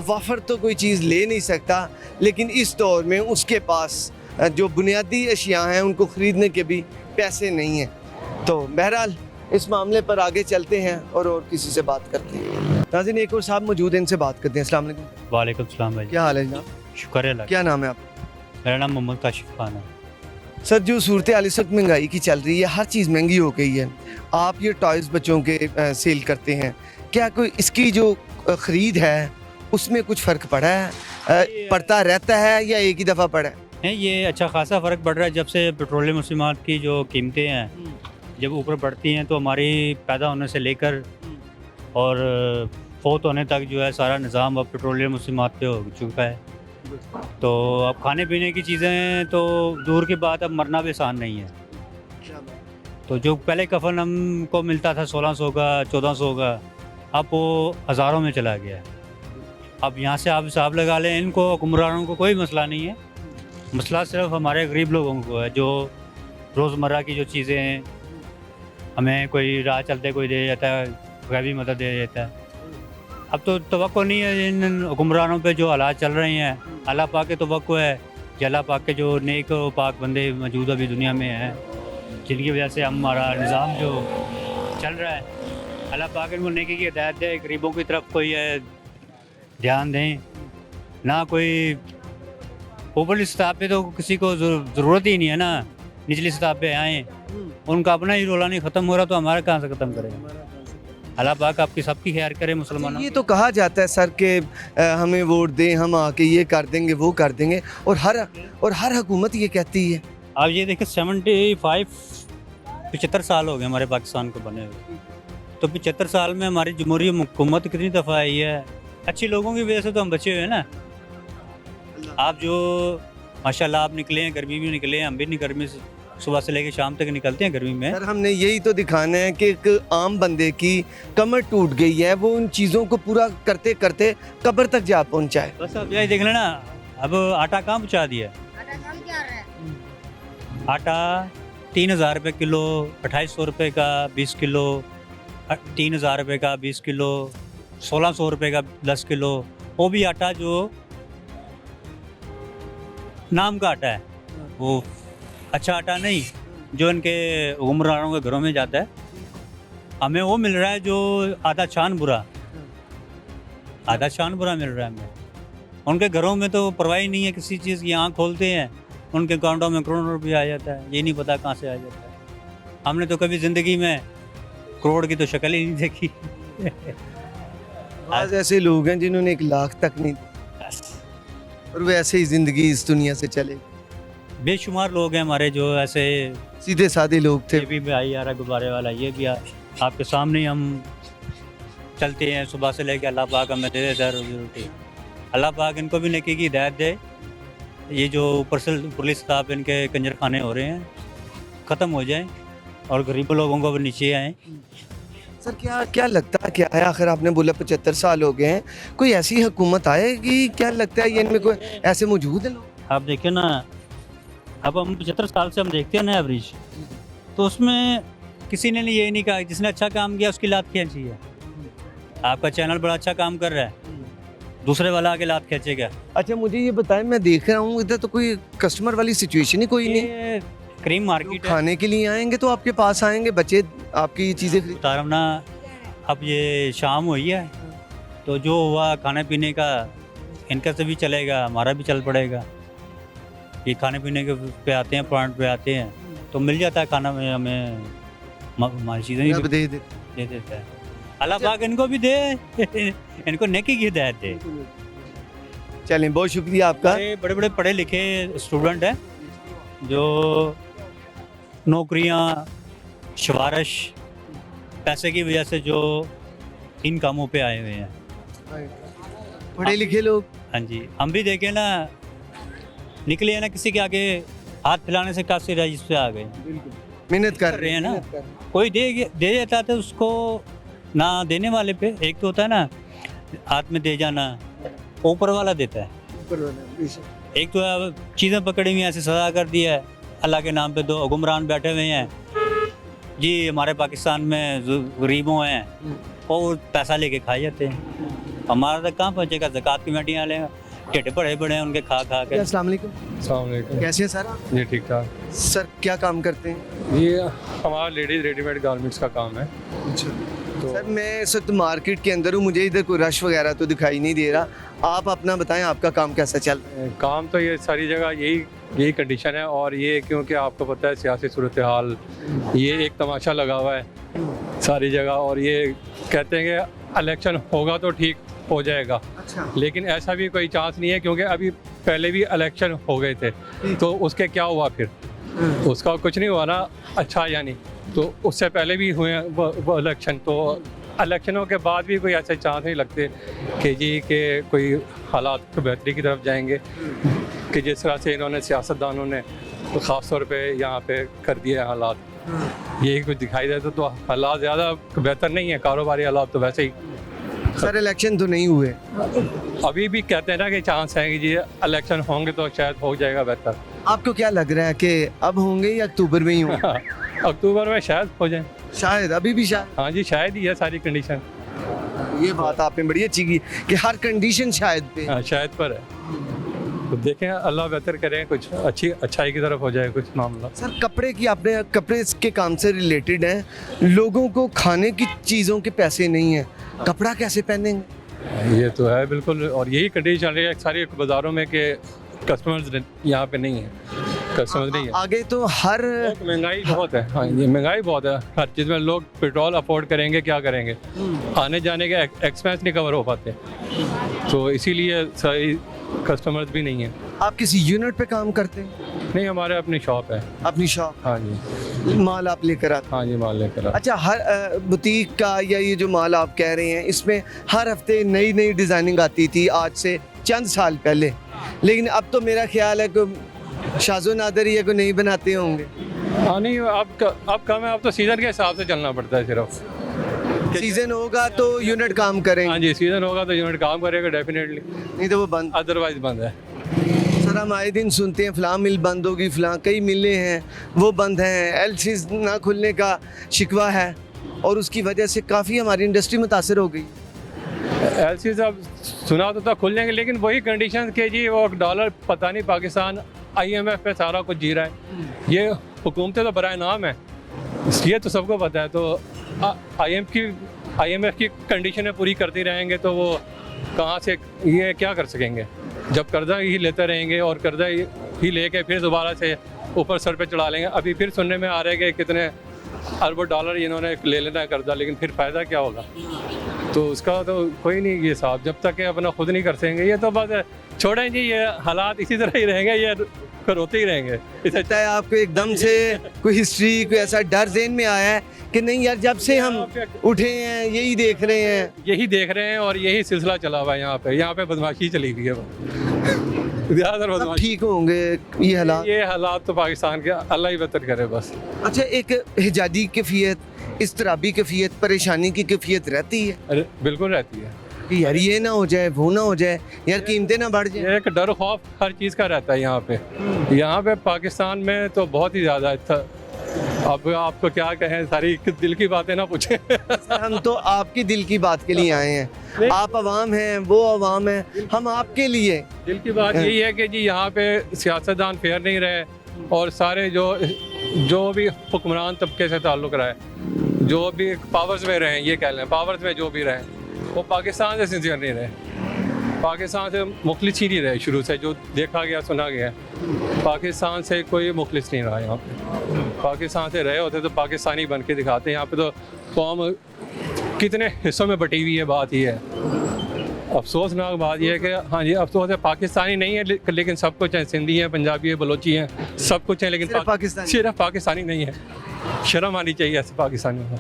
वाफर तो कोई चीज़ ले नहीं सकता, लेकिन इस दौर में उसके पास जो बुनियादी अशिया हैं उनको ख़रीदने के भी पैसे नहीं हैं। तो बहरहाल इस मामले पर आगे चलते हैं और किसी से बात करते हैं। नाज़रीन, एक और साहब मौजूद हैं, इनसे बात करते हैं। अस्सलाम वालेकुम। वालेकुम सलाम भाई। क्या हाल है जनाब? शुक्र है अल्लाह का। क्या नाम है आप? मेरा नाम मोहम्मद काशिफ खान है। सर, जो सूरत हाल इस वक्त महंगाई की चल रही है, हर चीज़ महंगी हो गई है। आप ये टॉयज़ बच्चों के सेल करते हैं, क्या कोई इसकी जो ख़रीद है उसमें कुछ फ़र्क पड़ा है, पड़ता रहता है, या एक ही दफ़ा पड़ा है? नहीं, ये अच्छा खासा फ़र्क पड़ रहा है। जब से पेट्रोलियम मौसमात की जो कीमतें हैं जब ऊपर बढ़ती हैं, तो हमारी पैदा होने से लेकर और फौत होने तक जो है सारा निज़ाम अब पेट्रोलियम मौसमात पे हो चुका है। तो अब खाने पीने की चीज़ें तो दूर की बात, अब मरना भी आसान नहीं है। तो जो पहले कफन हमको मिलता था 1600 का, 1400 का, अब वो हज़ारों में चला गया है। अब यहाँ से आप हिसाब लगा लें, इनको हुक्मरानों को कोई मसला नहीं है, मसला सिर्फ हमारे गरीब लोगों को है, जो रोज़मर्रा की जो चीज़ें हैं, हमें कोई राह चलते कोई दे जाता है, गैबी मदद दे देता है। अब तो तवक्को नहीं है इन हुक्मरानों पे जो हालात चल रहे हैं। अल्लाह पाक के तवक्को है कि अल्लाह पाक के जो नेक पाक बंदे मौजूद अभी दुनिया में हैं, जिनकी वजह से हमारा निज़ाम जो चल रहा है, अल्लाह पाक इनको नेकी की हिदायत दे, गरीबों की तरफ कोई ध्यान दें, ना कोई ऊपरली सतह पे तो किसी को ज़रूरत ही नहीं है ना, निचली सतह पे आए, उनका अपना ही रोला नहीं ख़त्म हो रहा तो हमारा कहाँ से ख़त्म करेंगे। अल्लाह पाक आपकी सबकी खैर करे मुसलमानों। ये तो कहा जाता है सर कि हमें वोट दें, हम आके ये कर देंगे वो कर देंगे, और हर हुकूमत ये कहती है। आप ये देखिए 75 साल हो गए हमारे पाकिस्तान को बने हुए, तो 75 साल में हमारी जमहूरी हुकूमत कितनी दफ़ा आई है। अच्छे लोगों की वजह से तो हम बचे हुए हैं ना। आप जो माशाल्लाह आप निकले हैं, गर्मी में निकले हैं, हम भी नहीं गर्मी से सुबह से लेकर शाम तक निकलते हैं गर्मी में। सर हमने यही तो दिखाना है कि एक आम बंदे की कमर टूट गई है, वो उन चीज़ों को पूरा करते करते कब्र तक जा पहुंचा है। बस अब यही देख लेना, अब आटा कहाँ पहुँचा दिया। आटा 3000 रुपये किलो, 2800 रुपये का 20 किलो, 3000 रुपये का 20 किलो, 1600 रुपये का 10 किलो, वो भी आटा जो नाम का आटा है, वो अच्छा आटा नहीं जो इनके हुक्मरानों के घरों में जाता है। हमें वो मिल रहा है जो आधा छान बुरा मिल रहा है हमें। उनके घरों में तो परवाह ही नहीं है किसी चीज़ की, आँख खोलते हैं उनके अकाउंटों में करोड़ों रुपया आ जाता है, ये नहीं पता कहाँ से आ जाता है। हमने तो कभी ज़िंदगी में करोड़ की तो शक्ल ही नहीं देखी। आज ऐसे लोग हैं जिन्होंने 1 लाख तक नहीं, और वो ऐसे ही ज़िंदगी इस दुनिया से चले। बेशुमार लोग हैं हमारे जो ऐसे सीधे साधे लोग थे। ये भी भाई यार गुब्बारे वाला, ये भी आपके सामने ही हम चलते हैं सुबह से लेकर। अल्लाह पाक हमें दे दे रोजी रोटी, अल्लाह पाक इनको भी नेकी की हिदायत दे। ये जो ऊपर से पुलिस स्टाफ इनके कंजर खाने हो रहे हैं ख़त्म हो जाएं और गरीब लोगों को भी नीचे आएँ। सर क्या लगता है, क्या है आखिर आपने बोला 75 साल हो गए हैं, कोई ऐसी हुकूमत आएगी, क्या लगता है ये इनमें कोई ऐसे मौजूद हैं लोग? आप देखिए ना, अब हम 75 साल से हम देखते हैं ना एवरेज, तो उसमें किसी ने ये नहीं कहा जिसने अच्छा काम किया उसकी लात खींची है। आपका चैनल बड़ा अच्छा काम कर रहा है, दूसरे वाला आके लात खींचेगा। अच्छा मुझे ये बताएं, मैं देख रहा हूँ इधर तो कोई कस्टमर वाली सिचुएशन ही कोई नहीं। ये क्रीम मार्केट है, खाने के लिए आएंगे तो आपके पास आएंगे, बच्चे आपकी चीज़ें खरीद। बता रहा हूँ ना, अब ये शाम हुई है तो जो हुआ खाने पीने का इनका से भी चलेगा, हमारा भी चल पड़ेगा। ये खाने पीने के पे आते हैं, पॉइंट पे आते हैं तो मिल जाता है खाना में, हमें हमारी चीज़ें ही दे देता है। अल्लाह पाक इनको भी दे, इनको नेकी की हिदायत दे। चलें, बहुत शुक्रिया आपका। बड़े बड़े पढ़े लिखे स्टूडेंट हैं जो नौकरियां, सिफारिश, पैसे की वजह से जो इन कामों पे आए हुए हैं, पढ़े लिखे लोग। हाँ जी, हम भी देखें ना, निकले हैं ना, किसी के आगे हाथ फैलाने से काफ़ी राइज पे आ गए, मेहनत कर रहे हैं ना। कोई दे देता तो उसको ना देने वाले पे, एक तो होता है ना हाथ में दे जाना, ऊपर वाला देता है। एक तो चीज़ें पकड़ी हुई ऐसे सजा कर दिया है, अल्लाह के नाम पे 2 हुक्मरान बैठे हुए हैं जी, हमारे पाकिस्तान में गरीबों हैं और पैसा लेके खाए जाते हैं। हमारा तक कहाँ पहुँचेगा, ज़कात कमेटियाँ वाले ढिड बड़े बड़े हैं उनके खा के। अस्सलाम वालेकुम। अस्सलाम वालेकुम। कैसे हैं सर? जी ठीक ठाक। सर क्या काम करते हैं? ये हमारा लेडीज़ रेडीमेड गारमेंट्स का काम है। तो सर मैं इस वक्त मार्केट के अंदर हूँ, मुझे इधर कोई रश वगैरह तो दिखाई नहीं दे रहा। आप अपना बताएं, आपका काम कैसा चल रहा है? काम तो ये सारी जगह यही कंडीशन है, और ये क्योंकि आपको पता है सियासी सूरत हाल, ये एक तमाशा लगा हुआ है सारी जगह, और ये कहते हैं कि इलेक्शन होगा तो ठीक हो जाएगा। अच्छा। लेकिन ऐसा भी कोई चांस नहीं है, क्योंकि अभी पहले भी इलेक्शन हो गए थे, तो उसके क्या हुआ फिर? उसका कुछ नहीं हुआ ना अच्छा, यानी तो उससे पहले भी हुए वो इलेक्शन, तो इलेक्शनों के बाद भी कोई ऐसे चांस नहीं लगते कि जी के कोई हालात को बेहतरी की तरफ जाएंगे, कि जिस तरह से इन्होंने सियासतदानों ने तो ख़ास तौर पे यहाँ पे कर दिए हालात, यही कुछ दिखाई देता। तो हालात ज़्यादा बेहतर नहीं है, कारोबारी हालात तो वैसे ही। सर इलेक्शन तो नहीं हुए, अभी भी कहते हैं ना कि चांस है कि जी इलेक्शन होंगे तो शायद हो जाएगा बेहतर। आपको क्या लग रहा है कि अब होंगे या अक्टूबर में ही होंगे? अक्टूबर में शायद हो जाए। शायद, अभी भी शायद। हाँ जी, शायद ही है सारी कंडीशन। ये बात आपने बड़ी अच्छी की कि हर कंडीशन शायद पे। हाँ शायद पर है, तो देखें अल्लाह बेहतर करें, कुछ अच्छाई की तरफ हो जाए कुछ मामला। सर कपड़े की, आपने कपड़े के काम से रिलेटेड हैं, लोगों को खाने की चीज़ों के पैसे नहीं हैं, कपड़ा कैसे पहनेंगे? ये तो है बिल्कुल, और यही कंडीशन चल रही है सारी बाज़ारों में कि कस्टमर्स यहाँ पे नहीं है, कस्टमर्स नहीं है। आगे तो हर महंगाई बहुत है, हाँ ये महंगाई बहुत है हर चीज़ में। लोग पेट्रोल अफोर्ड करेंगे क्या करेंगे, आने जाने के एक्सपेंस नहीं कवर हो पाते, तो इसीलिए सही कस्टमर्स भी नहीं है। आप किसी यूनिट पे काम करते हैं? नहीं, हमारे अपनी शॉप है। अपनी शॉप? हाँ जी, माल आप लेकर आते? हाँ जी, माल लेकर आते। अच्छा, हर बुटीक का या ये जो माल आप कह रहे हैं इसमें हर हफ्ते नई नई डिज़ाइनिंग आती थी आज से चंद साल पहले, लेकिन अब तो मेरा ख्याल है कि शाज़ो नादर या को नहीं बनाते होंगे। हाँ नहीं, अब कम है, अब तो सीज़न के हिसाब से चलना पड़ता है सिर्फ। सीजन होगा तो यूनिट काम करेंगे? हाँ जी, सीज़न होगा तो यूनिट काम करेगा डेफिनेटली, नहीं तो वो बंद, अदरवाइज बंद है। सर हम आए दिन सुनते हैं फ़लाँ मिल बंद होगी, फ़लाँ कई मिलें हैं वो बंद हैं, एलसीज ना खुलने का शिकवा है और उसकी वजह से काफ़ी हमारी इंडस्ट्री मुतासर हो गई। एलसी अब सुना तो था खुल जाएंगे, लेकिन वही कंडीशन के जी वो डॉलर पता नहीं, पाकिस्तान IMF पे सारा कुछ जी रहा है, ये हुकूमतें तो बराए नाम है, ये तो सबको पता है। तो IMF की कंडीशनें पूरी करती रहेंगे तो वो कहाँ से ये क्या कर सकेंगे, जब कर्जा ही लेते रहेंगे और कर्जा ही लेके फिर दोबारा से ऊपर सर पे चढ़ा लेंगे। अभी फिर सुनने में आ रहा है कि कितने अरबों डॉलर इन्होंने ले लेना है कर्जा, लेकिन फिर फ़ायदा क्या होगा, तो उसका तो कोई नहीं ये साहब, जब तक ये अपना खुद नहीं कर सकेंगे। ये तो बस छोड़ें जी, ये हालात इसी तरह ही रहेंगे, ये रोते ही रहेंगे। लगता है आपको एकदम से कोई हिस्ट्री, कोई ऐसा डर ज़हन में आया है कि नहीं यार जब से हम उठे हैं यही देख रहे हैं और यही सिलसिला चला हुआ है यहाँ पे बदमाशी चली हुई है ज़्यादातर सब बदमाशी। ठीक होंगे ये हालात तो पाकिस्तान के अल्लाह ही बेहतर करे बस। अच्छा, एक हिजाजी कैफियत, इस्तराबी कैफियत, परेशानी की कैफियत रहती है? अरे बिल्कुल रहती है कि यार ये ना हो जाए, वो ना हो जाए, यार कीमतें ना बढ़ जाए। एक डर खौफ हर चीज़ का रहता है यहाँ पे पाकिस्तान में तो बहुत ही ज़्यादा था। अब आपको क्या कहें, सारी दिल की बातें ना पूछें हम तो आपकी दिल की बात के लिए आए हैं, आप अवाम हैं, वो अवाम है, हम आपके लिए। दिल की बात यही है कि जी यहाँ पे सियासतदान फेयर नहीं रहे और सारे जो भी हुक्मरान तबके से ताल्लुक़ रहे, जो भी पावर्स में रहे, ये कह लें पावर्स में जो भी रहे, वो पाकिस्तान से सिंसियर नहीं रहे, पाकिस्तान से मुखलिस ही नहीं रहे शुरू से, जो देखा गया सुना गया। पाकिस्तान से कोई मुखलिस नहीं रहा यहाँ पे, पाकिस्तान से रहे होते तो पाकिस्तानी बन के दिखाते। यहाँ पे तो कौम कितने हिस्सों में बटी हुई है, बात ही है। अफसोसनाक बात यह है कि हाँ जी अफसोस है, पाकिस्तानी नहीं है लेकिन सब कुछ है, सिंधी हैं, पंजाबी है, बलोची हैं, सब कुछ है, लेकिन सिर्फ पाकिस्तानी नहीं है। शर्म आनी चाहिए ऐसे पाकिस्तानियों को।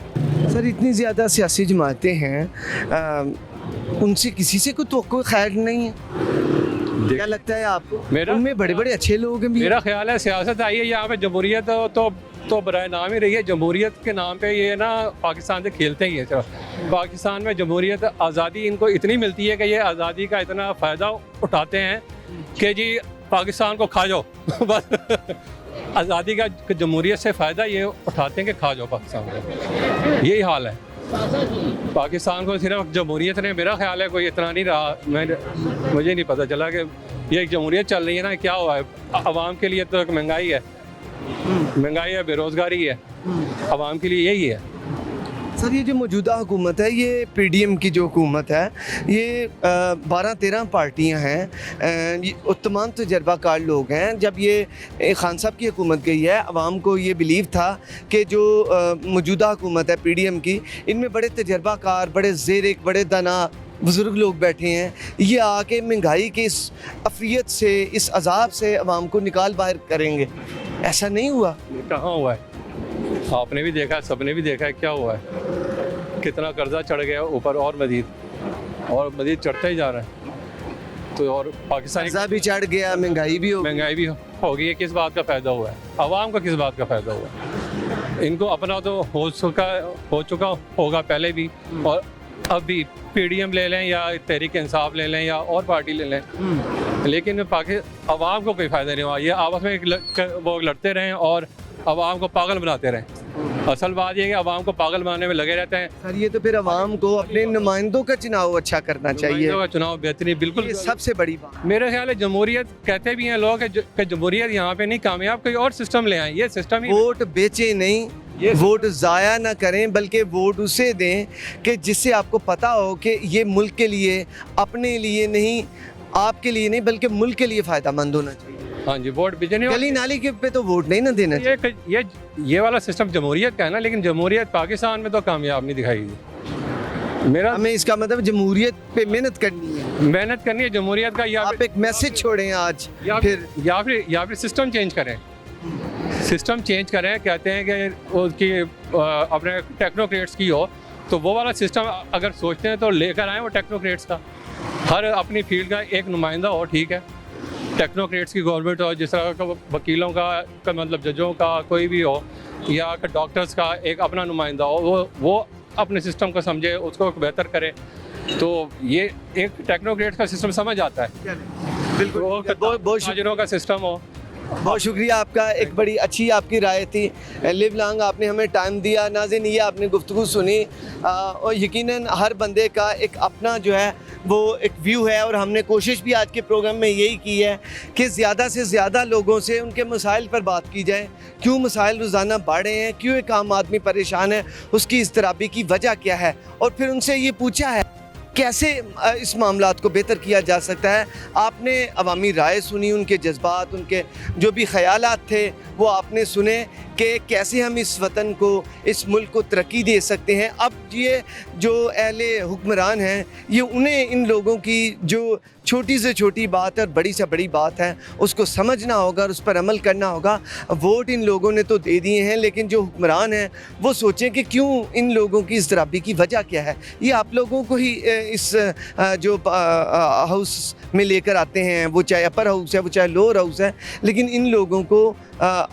सर इतनी ज़्यादा सियासी जमातें हैं, उनसे किसी से कोई तो खैर नहीं है, क्या लगता है आपको? उनमें बड़े बड़े अच्छे लोग हैं भी। मेरा ख्याल है सियासत आई है यहाँ पे, जमहूरियत तो बराए नाम ही रही है, जमहूरियत के नाम पे ये ना पाकिस्तान से खेलते ही है सिर्फ। पाकिस्तान में जमहूरियत, आज़ादी इनको इतनी मिलती है कि ये आज़ादी का इतना फ़ायदा उठाते हैं कि जी पाकिस्तान को खा जाओ बस आज़ादी का जमहूरियत से फ़ायदा ये उठाते हैं कि खा जाओ पाकिस्तान को, यही हाल है। पाकिस्तान को सिर्फ जमहूरियत ने, मेरा ख्याल है कोई इतना नहीं रहा, मुझे नहीं पता चला कि ये एक जमहूरियत चल रही है ना, क्या हुआ है आवाम के लिए? तो एक महंगाई है, बेरोज़गारी है, आवाम के लिए यही है। सर ये जो मौजूदा हुकूमत है, ये PDM की जो हुकूमत है, ये 12-13 पार्टियां हैं, ये तमाम तजर्बाकार लोग हैं। जब ये खान साहब की हुकूमत गई है, अवाम को ये बिलीव था कि जो मौजूदा हुकूमत है PDM की, इनमें बड़े तजर्बाकार, बड़े ज़ेरिक, बड़े दाना बुज़ुर्ग लोग बैठे हैं, ये आके महंगाई के इस अफियत से, इस अजाब से अवाम को निकाल बाहर करेंगे। ऐसा नहीं हुआ। कहाँ हुआ है? आपने भी देखा है, सबने भी देखा है क्या हुआ है, कितना कर्जा चढ़ गया ऊपर और मज़ीद चढ़ता ही जा रहा है। तो और पाकिस्तानी कर्जा भी चढ़ गया, महंगाई भी हो गई है। किस बात का फ़ायदा हुआ है? आवाम का किस बात का फ़ायदा हुआ है? इनको अपना तो हो चुका होगा पहले भी, और अब भी PDM ले लें या तहरीक इंसाफ ले लें या और पार्टी ले लें, लेकिन आवाम को कोई फ़ायदा नहीं हुआ। ये आपस में वो लड़ते रहें और आवाम को पागल बनाते रहें। असल बात यह है कि आवाम को पागल बनाने में लगे रहते हैं। सर ये तो फिर आवाम को अपने नुमाइंदों का चुनाव अच्छा करना चाहिए। नुमाइंदों का चुनाव बेहतरीन, बिल्कुल ये सबसे बड़ी बात। मेरे ख्याल है जमहूरियत कहते भी हैं लोग कि जमहूरियत यहाँ पे नहीं कामयाब, कोई और सिस्टम ले आए। ये सिस्टम ही वोट बेचे नहीं, वोट ज़ाया ना करें, बल्कि वोट उसे दें कि जिससे आपको पता हो कि ये मुल्क के लिए, अपने लिए नहीं, आपके लिए नहीं बल्कि मुल्क के लिए फ़ायदेमंद होना चाहिए। हाँ जी, वोट बीजेपी गली नाली के पे तो वोट नहीं ना देना चाहिए। ये वाला सिस्टम जमहूरियत का है ना, लेकिन जमहूरियत पाकिस्तान में तो कामयाब नहीं दिखाई दी। मेरा हमें इसका मतलब जमहूरियत पे मेहनत करनी है, मेहनत करनी है जमहूरियत का, या आप एक मैसेज छोड़ें आज या फिर सिस्टम चेंज करें। सिस्टम चेंज करें, कहते हैं कि उसकी अपने टेक्नोक्रेट्स की हो, तो वो वाला सिस्टम अगर सोचते हैं तो लेकर आए वो टेक्नोक्रेट्स का, हर अपनी फील्ड का एक नुमाइंदा हो, ठीक है। टेक्नोक्रेट्स की गवर्नमेंट हो, जिस तरह का वकीलों का मतलब जजों का कोई भी हो, या डॉक्टर्स का एक अपना नुमाइंदा हो, वो अपने सिस्टम को समझे, उसको बेहतर करे, तो ये एक टेक्नोक्रेट्स का सिस्टम समझ आता है। बिल्कुल, बहुत ताजिरों का सिस्टम हो। बहुत शुक्रिया आपका, एक बड़ी अच्छी आपकी राय थी। लिव लॉन्ग आपने हमें टाइम दिया। नाज़रीन, ये आपने गुफ्तगू सुनी और यकीनन हर बंदे का एक अपना जो है वो एक व्यू है, और हमने कोशिश भी आज के प्रोग्राम में यही की है कि ज़्यादा से ज़्यादा लोगों से उनके मसाइल पर बात की जाए। क्यों मसाइल रोज़ाना बढ़ रहे हैं, क्यों एक आम आदमी परेशान है, उसकी इज़्तिराबी की वजह क्या है, और फिर उनसे ये पूछा है कैसे इस मामलात को बेहतर किया जा सकता है। आपने अवामी राय सुनी, उनके जज्बात, उनके जो भी ख़यालात थे वो आपने सुने कि कैसे हम इस वतन को, इस मुल्क को तरक्की दे सकते हैं। अब ये जो अहले हुक्मरान हैं, ये उन्हें इन लोगों की जो छोटी से छोटी बात है और बड़ी से बड़ी बात है उसको समझना होगा और उस पर अमल करना होगा। वोट इन लोगों ने तो दे दिए हैं, लेकिन जो हुक्मरान हैं वो सोचें कि क्यों इन लोगों की इज़्तिराबी की वजह क्या है। ये आप लोगों को ही इस जो हाउस में लेकर आते हैं, वो चाहे अपर हाउस है, वो चाहे लोअर हाउस है, लेकिन इन लोगों को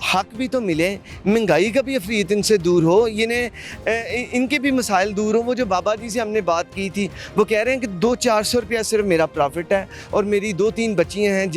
हक भी तो मिले, महंगाई का भी अफरीत इनसे दूर हो, इनके भी मसाइल दूर हो। वो जो बाबा जी से हमने बात की थी, वो कह रहे हैं कि 200-400 रुपया सिर्फ मेरा प्रॉफिट है, और मेरी 2-3 बच्चियां हैं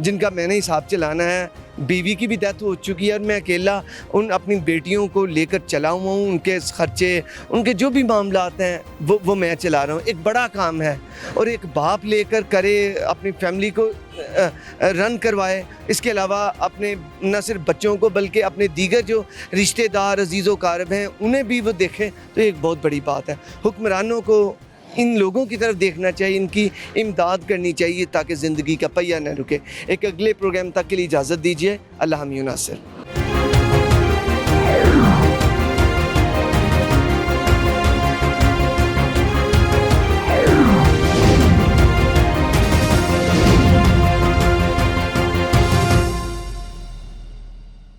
जिनका मैंने हिसाब चलाना है। बीवी की भी डेथ हो चुकी है और मैं अकेला उन अपनी बेटियों को लेकर चला हुआ हूँ। उनके खर्चे, उनके जो भी मामलात हैं वो मैं चला रहा हूँ। एक बड़ा काम है, और एक बाप लेकर करे, अपनी फैमिली को रन करवाए, इसके अलावा अपने न सिर्फ बच्चों को बल्कि अपने दीगर जो रिश्तेदार अजीज़ व कारब हैं उन्हें भी वो देखें, तो एक बहुत बड़ी बात है। हुक्मरानों को इन लोगों की तरफ देखना चाहिए, इनकी इमदाद करनी चाहिए ताकि ज़िंदगी का पहिया न रुके। एक अगले प्रोग्राम तक के लिए इजाज़त दीजिए। अल्लाह हम नासिर।